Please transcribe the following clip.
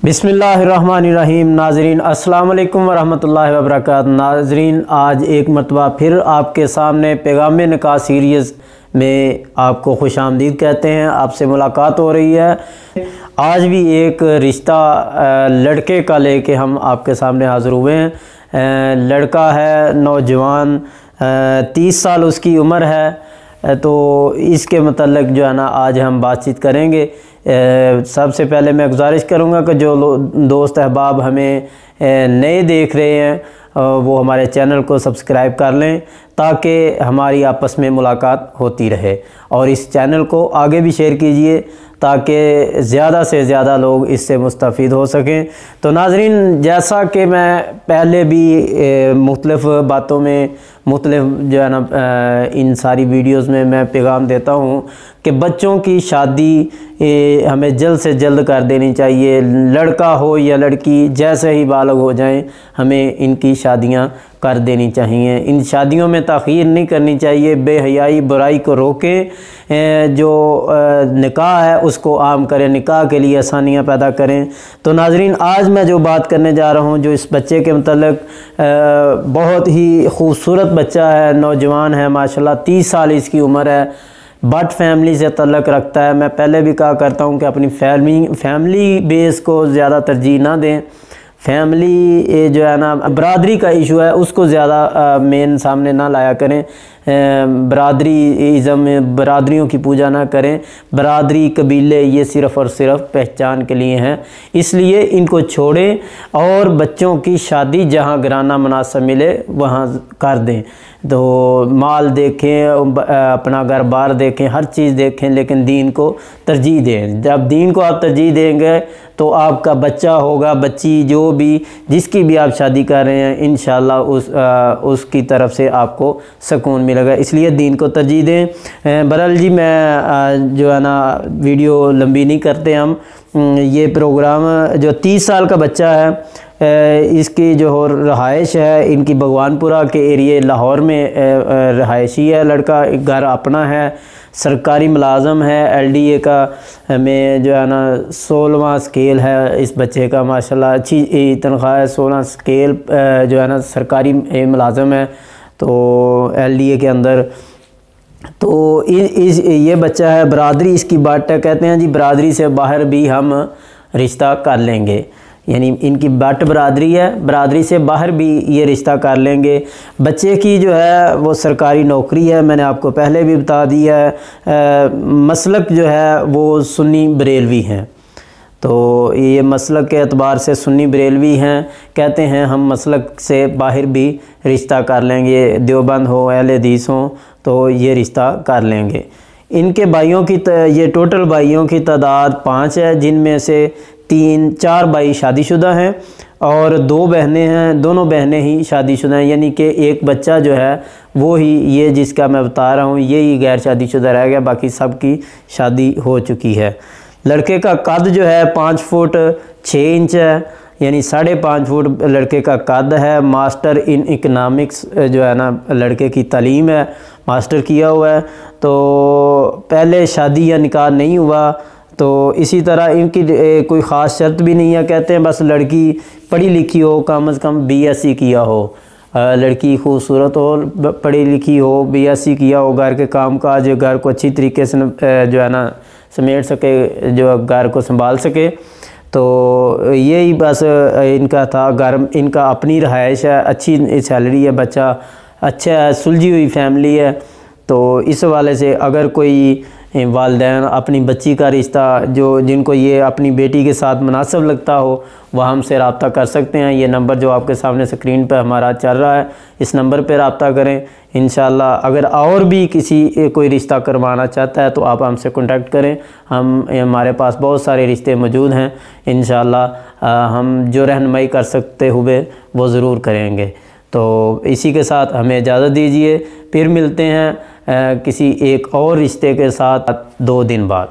बिस्मिल्लाहिर्रहमानिर्रहीम। नाजरीन अस्सलाम वालेकुम वरहमतुल्लाहि वबरकातुहू। नाजरीन आज एक मरतबा फिर आपके सामने पैगाम निकाह सीरीज़ में आपको खुश आमदीद कहते हैं। आपसे मुलाकात हो रही है। आज भी एक रिश्ता लड़के का लेके हम आपके सामने हाज़िर हुए हैं। लड़का है नौजवान, 30 साल उसकी उम्र है। तो इसके मतलब जो है ना आज हम बातचीत करेंगे। सबसे पहले मैं गुजारिश करूंगा कि जो दोस्त अहबाब हमें नए देख रहे हैं वो हमारे चैनल को सब्सक्राइब कर लें ताकि हमारी आपस में मुलाकात होती रहे, और इस चैनल को आगे भी शेयर कीजिए ताकि ज़्यादा से ज़्यादा लोग इससे मुस्तफ़ीद हो सकें। तो नाज़रीन, जैसा कि मैं पहले भी मुख्तलिफ़ बातों में मुख्तलिफ़ जो है ना इन सारी वीडियोज़ में मैं पैगाम देता हूँ कि बच्चों की शादी हमें जल्द से जल्द कर देनी चाहिए। लड़का हो या लड़की, जैसे ही बालग हो जाएं हमें इनकी शादियां कर देनी चाहिए। इन शादियों में ताख़ीर नहीं करनी चाहिए। बेहयाई बुराई को रोकें, जो निकाह है उसको आम करें, निकाह के लिए आसानियां पैदा करें। तो नाज़रीन, आज मैं जो बात करने जा रहा हूं, जो इस बच्चे के मतलब बहुत ही खूबसूरत बच्चा है, नौजवान है माशाल्लाह, 30 साल इसकी उम्र है, बट फैमिली से तल्लक़ रखता है। मैं पहले भी कहा करता हूँ कि अपनी फैमिली बेस को ज़्यादा तरजीह ना दें। फैमिली जो है ना बरादरी का इशू है उसको ज़्यादा मेन सामने ना लाया करें। बरादरी इज़म में बरादरियों की पूजा ना करें। बरादरी कबीले ये सिर्फ़ और सिर्फ पहचान के लिए हैं, इसलिए इनको छोड़ें और बच्चों की शादी जहाँ घराना मुनासिब मिले वहाँ कर दें। तो माल देखें, अपना घर बार देखें, हर चीज़ देखें, लेकिन दीन को तरजीह दें। जब दीन को आप तरजीह देंगे तो आपका बच्चा होगा, बच्ची, जो भी जिसकी भी आप शादी कर रहे हैं, इंशाअल्लाह उसकी तरफ से आपको सुकून मिलेगा। इसलिए दीन को तरजीह दें। बहरहाल जी, मैं जो है ना वीडियो लंबी नहीं करते हम। ये प्रोग्राम जो 30 साल का बच्चा है, इसकी जो रहाइश है इनकी भगवानपुरा के एरिए लाहौर में रहायशी है। लड़का घर अपना है, सरकारी मुलाजम है, LDA का में जो है ना 16वां स्केल है इस बच्चे का। माशाल्लाह अच्छी तनख्वाह है, 16 स्केल जो है ना सरकारी मुलाजम है, तो LDA के अंदर। तो ये बच्चा है, बरादरी इसकी बाट है, कहते हैं जी बरादरी से बाहर भी हम रिश्ता कर लेंगे, यानी इनकी बट बरादरी है, बरादरी से बाहर भी ये रिश्ता कर लेंगे। बच्चे की जो है वो सरकारी नौकरी है, मैंने आपको पहले भी बता दिया है। मसलक जो है वो सुन्नी बरेलवी हैं, तो ये मसलक के एतबार से सुन्नी बरेलवी हैं। कहते हैं हम मसलक से बाहर भी रिश्ता कर लेंगे, देवबंद हो, अहले हदीस हो, तो ये रिश्ता कर लेंगे। इनके भाइयों की ये टोटल भाइयों की तादाद 5 है, जिनमें से 4 भाई शादीशुदा हैं और 2 बहनें हैं। दोनों बहनें ही शादीशुदा हैं, यानी कि एक बच्चा जो है वो ही ये जिसका मैं बता रहा हूँ यही गैर शादीशुदा रह गया, बाकी सब की शादी हो चुकी है। लड़के का कद जो है 5 फुट 6 इंच है, यानी 5.5 फुट लड़के का कद है। मास्टर इन इकनॉमिक्स जो है ना लड़के की तालीम है, मास्टर किया हुआ है। तो पहले शादी या निकाह नहीं हुआ, तो इसी तरह इनकी कोई ख़ास शर्त भी नहीं है। कहते हैं बस लड़की पढ़ी लिखी हो, कम से कम BSc किया हो, लड़की खूबसूरत हो, पढ़ी लिखी हो, BSc किया हो, घर के काम काज, घर को अच्छी तरीके से जो है ना समेट सके, जो घर को संभाल सके। तो यही बस इनका था। घर इनका अपनी रहाइश है, अच्छी सैलरी है, बच्चा अच्छा है, सुलझी हुई फैमिली है। तो इस वाले से अगर कोई वालिदैन अपनी बच्ची का रिश्ता जिनको ये अपनी बेटी के साथ मुनासिब लगता हो, वह हमसे रब्ता कर सकते हैं। ये नंबर जो आपके सामने स्क्रीन पर हमारा चल रहा है, इस नंबर पर रब्ता करें। इंशाल्लाह अगर और भी किसी कोई रिश्ता करवाना चाहता है तो आप हमसे कांटेक्ट करें। हमारे पास बहुत सारे रिश्ते मौजूद हैं। इंशाल्लाह हम जो रहनुमाई कर सकते हुए वो ज़रूर करेंगे। तो इसी के साथ हमें इजाज़त दीजिए, फिर मिलते हैं किसी एक और रिश्ते के साथ 2 दिन बाद।